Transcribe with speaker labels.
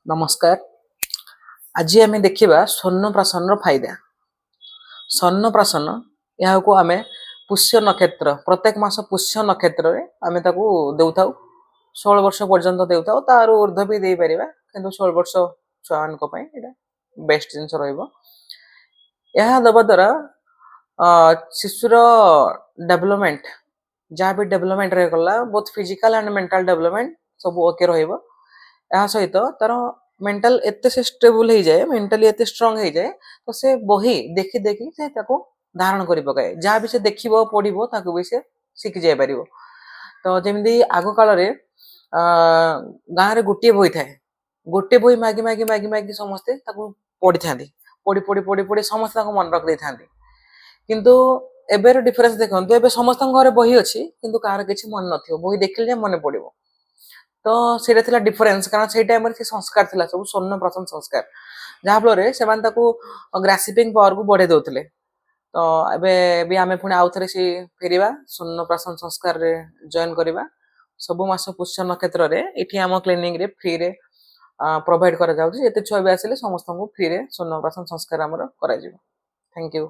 Speaker 1: नमस्कार। आज आम देखा स्वर्णप्राशन फायदा। स्वर्णप्राशन यहाँ को आम पुष्य नक्षत्र प्रत्येक मास पुष्य नक्षत्र आम देऊ 16 वर्ष पर्यंत देऊ तार ऊर्ध भी दे पार कि 16 वर्ष छुआ बेस्ट जिन रहा दबा द्वारा शिशुर डेवलपमेंट जहाँ भी डेवलपमेंट रहा बहुत फिजिकल एंड मेंटल डेवलपमेंट सब ओके रहा सहित तार मेंटल एते से स्टेबल हो जाए मेंटली एते स्ट्रांग हो जाए तो से बही देखी देखी से धारण कर पकाए जहाँ भी से देख पढ़ो ताकू भी से शिखी जाए पार। तो जमी आग काल गाँव में गोटे बही थाए गोटे बही मागी मागी मागी मागी समस्ते पढ़ी था पढ़ी पढ़ी पढ़ी पढ़ी समस्त मन रखी था किंतु एबेर डिफरेंस देखो एबे समस्त घर बही अच्छी किंतु कार किसी मन न बही देखिले मन पड़ो तो सेटा डिफरेंस कारण से टाइम से संस्कार थिला सब स्वर्णप्राशन संस्कार जहाँ फल से ग्रासिपिंग पावर को बढ़े दौले। तो एबे भी आम पुणी आउ थे से फेरिया स्वर्णप्राशन संस्कार रे जॉइन करवा सब मास पुष्य नक्षत्र ये आम क्लिनिक रे फ्री रे प्रोवाइड करा जाउछि। एते छुआ भी आसिले समस्त को फ्री रे स्वर्णप्राशन संस्कार आमर करा जिवो। Thank you.